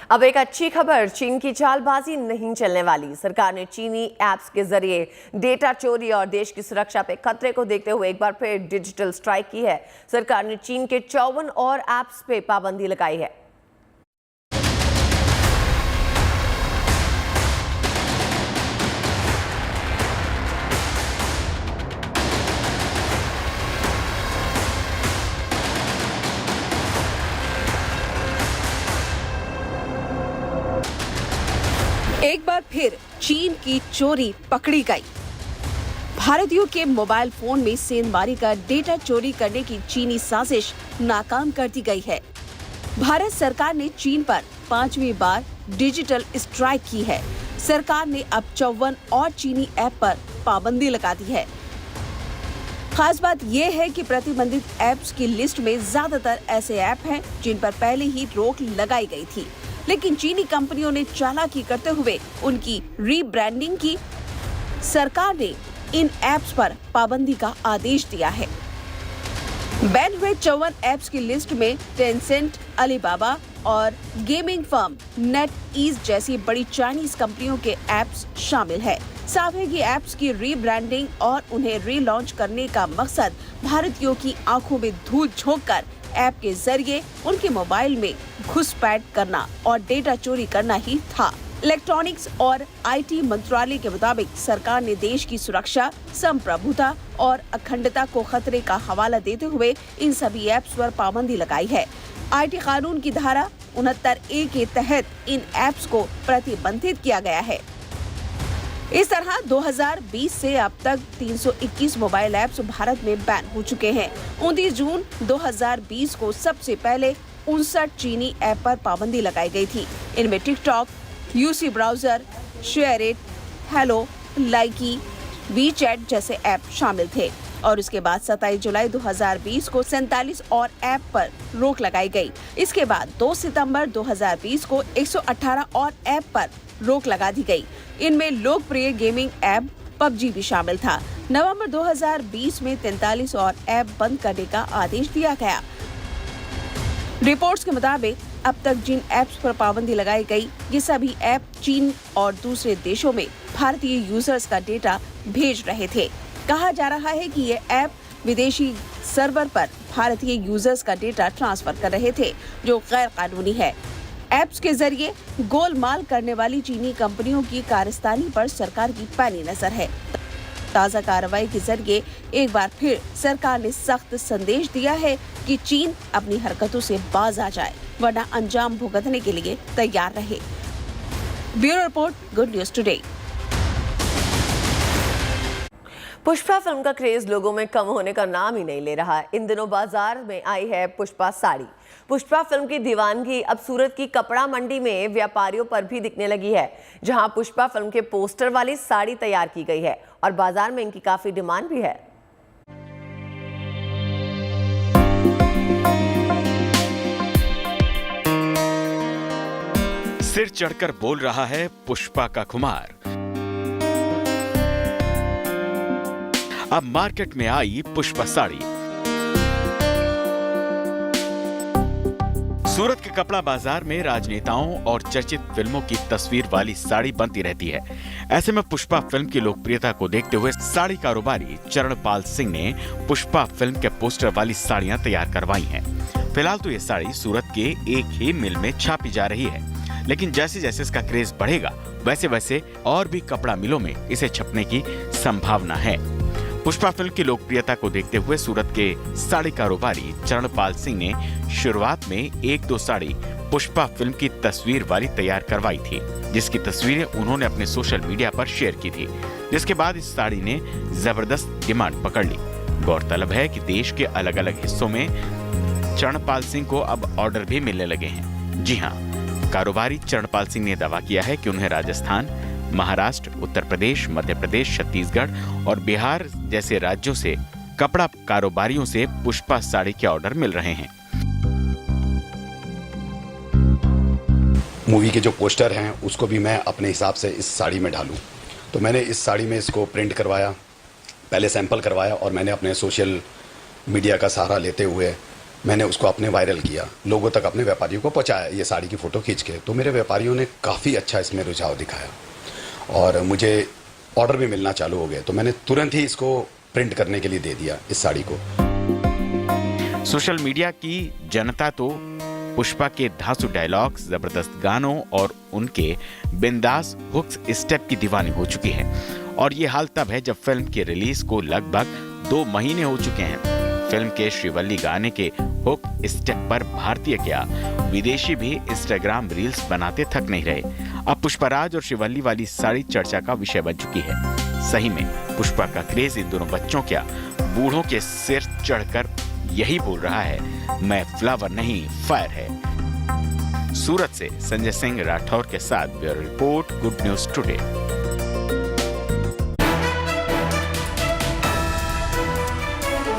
अब एक अच्छी खबर, चीन की चालबाजी नहीं चलने वाली। सरकार ने चीनी ऐप्स के जरिए डेटा चोरी और देश की सुरक्षा पे खतरे को देखते हुए एक बार फिर डिजिटल स्ट्राइक की है। सरकार ने चीन के 54 और ऐप्स पे पाबंदी लगाई है। एक बार फिर चीन की चोरी पकड़ी गई। भारतीयों के मोबाइल फोन में सेंधमारी का डेटा चोरी करने की चीनी साजिश नाकाम कर दी गई है। भारत सरकार ने चीन पर 5वीं बार डिजिटल स्ट्राइक की है। सरकार ने अब 54 और चीनी ऐप पर पाबंदी लगा दी है। खास बात यह है कि प्रतिबंधित ऐप्स की लिस्ट में ज्यादातर ऐसे ऐप हैं जिन पर पहले ही रोक लगाई गई थी, लेकिन चीनी कंपनियों ने चालाकी करते हुए उनकी रीब्रांडिंग की। सरकार ने इन ऐप्स पर पाबंदी का आदेश दिया है। बैन हुए 54 ऐप्स की लिस्ट में टेंसेंट, अलीबाबा और गेमिंग फर्म नेटईज जैसी बड़ी चाइनीज कंपनियों के ऐप्स शामिल है। साफ है कि ऐप्स की रीब्रांडिंग और उन्हें रीलॉन्च करने का मकसद भारतीयों की आंखों में धूल झोंककर ऐप के जरिए उनके मोबाइल में घुसपैठ करना और डेटा चोरी करना ही था। इलेक्ट्रॉनिक्स और आईटी मंत्रालय के मुताबिक सरकार ने देश की सुरक्षा, संप्रभुता और अखंडता को खतरे का हवाला देते हुए इन सभी ऐप्स पर पाबंदी लगाई है। आईटी कानून की धारा 69A के तहत इन ऐप्स को प्रतिबंधित किया गया है। इस तरह 2020 से अब तक 321 मोबाइल ऐप्स भारत में बैन हो चुके हैं। 29 जून 2020 को सबसे पहले 59 चीनी ऐप पर पाबंदी लगाई गई थी। इनमें TikTok, UC browser, SHAREit, Helo, Likee, WeChat जैसे ऐप शामिल थे। और उसके बाद 27 जुलाई 2020 को 47 और ऐप पर रोक लगाई गई। इसके बाद 2 सितंबर 2020 को 118 और ऐप पर रोक लगा दी गई। इनमें लोकप्रिय गेमिंग ऐप पबजी भी शामिल था। नवंबर 2020 में 43 और ऐप बंद करने का आदेश दिया गया। रिपोर्ट्स के मुताबिक अब तक जिन ऐप्स पर पाबंदी लगाई गई, ये सभी ऐप चीन और दूसरे देशों में भारतीय यूजर्स का डेटा भेज रहे थे। कहा जा रहा है कि ये ऐप विदेशी सर्वर पर भारतीय यूजर्स का डेटा ट्रांसफर कर रहे थे, जो गैर कानूनी है। ऐप्स के जरिए गोलमाल करने वाली चीनी कंपनियों की कारस्तानी पर सरकार की पैनी नजर है। ताज़ा कार्रवाई के जरिए एक बार फिर सरकार ने सख्त संदेश दिया है कि चीन अपनी हरकतों से बाज आ जाए, वरना अंजाम भुगतने के लिए तैयार रहे। Bureau report, good news today. Pushpa film का क्रेज लोगों में कम होने का नाम ही नहीं ले रहा है। इन दिनों बाजार में आई है पुष्पा साड़ी। पुष्पा फिल्म की दीवानगी अब सूरत की कपड़ा मंडी में व्यापारियों पर भी दिखने लगी है, जहां पुष्पा फिल्म के पोस्टर वाली साड़ी तैयार की गई है और बाजार में इनकी काफी डिमांड भी है। सिर चढ़कर बोल रहा है पुष्पा का खुमार। अब मार्केट में आई पुष्पा साड़ी। सूरत के कपड़ा बाजार में राजनेताओं और चर्चित फिल्मों की तस्वीर वाली साड़ी बनती रहती है। ऐसे में पुष्पा फिल्म की लोकप्रियता को देखते हुए साड़ी कारोबारी चरणपाल सिंह ने पुष्पा फिल्म के पोस्टर वाली साड़ियां तैयार करवाई हैं। फिलहाल तो ये साड़ी सूरत के एक ही मिल में छापी जा रही है, लेकिन जैसे जैसे इसका क्रेज बढ़ेगा, वैसे वैसे और भी कपड़ा मिलों में इसे छपने की संभावना है। पुष्पा फिल्म की लोकप्रियता को देखते हुए सूरत के साड़ी कारोबारी चरणपाल सिंह ने शुरुआत में 1-2 साड़ी पुष्पा फिल्म की तस्वीर वाली तैयार करवाई थी, जिसकी तस्वीरें उन्होंने अपने सोशल मीडिया पर शेयर की थी, जिसके बाद इस साड़ी ने जबरदस्त डिमांड पकड़ ली। गौरतलब है कि देश के अलग अलग हिस्सों में चरणपाल सिंह को अब ऑर्डर भी मिलने लगे हैं। जी हाँ, कारोबारी चरणपाल सिंह ने दावा किया है कि उन्हें राजस्थान, महाराष्ट्र, उत्तर प्रदेश, मध्य प्रदेश, छत्तीसगढ़ और बिहार जैसे राज्यों से कपड़ा कारोबारियों से पुष्पा साड़ी के ऑर्डर मिल रहे हैं। मूवी के जो पोस्टर हैं उसको भी मैं अपने हिसाब से इस साड़ी में डालूं, तो मैंने इस साड़ी में इसको प्रिंट करवाया, पहले सैंपल करवाया और मैंने अपने सोशल मीडिया का सहारा लेते हुए मैंने उसको अपने वायरल किया, लोगों तक अपने व्यापारियों को पहुंचाया ये साड़ी की फ़ोटो खींच के। तो मेरे व्यापारियों ने काफ़ी अच्छा इसमें रुझाव दिखाया और मुझे ऑर्डर भी मिलना चालू हो गए। तो मैंने तुरंत ही इसको प्रिंट करने के लिए दे दिया इस साड़ी को। सोशल मीडिया की जनता तो पुष्पा के धांसू डायलॉग्स, जबरदस्त गानों और उनके बिंदास हुक्स स्टेप की दीवानी हो चुकी है। और ये हाल तब है जब फिल्म की रिलीज को लगभग 2 महीने हो चुके हैं। फिल्म के श्रीवल्ली गाने के हुक स्टेप पर भारतीय क्या विदेशी भी इंस्टाग्राम रील्स बनाते थक नहीं रहे। अब पुष्पराज और श्रीवल्ली वाली साड़ी चर्चा का विषय बन चुकी है। सही में पुष्पा का क्रेज इन दोनों बच्चों क्या बूढ़ों के सिर चढ़कर यही बोल रहा है, मैं फ्लावर नहीं फायर है। सूरत से संजय सिंह राठौर के साथ bureau report, good news today.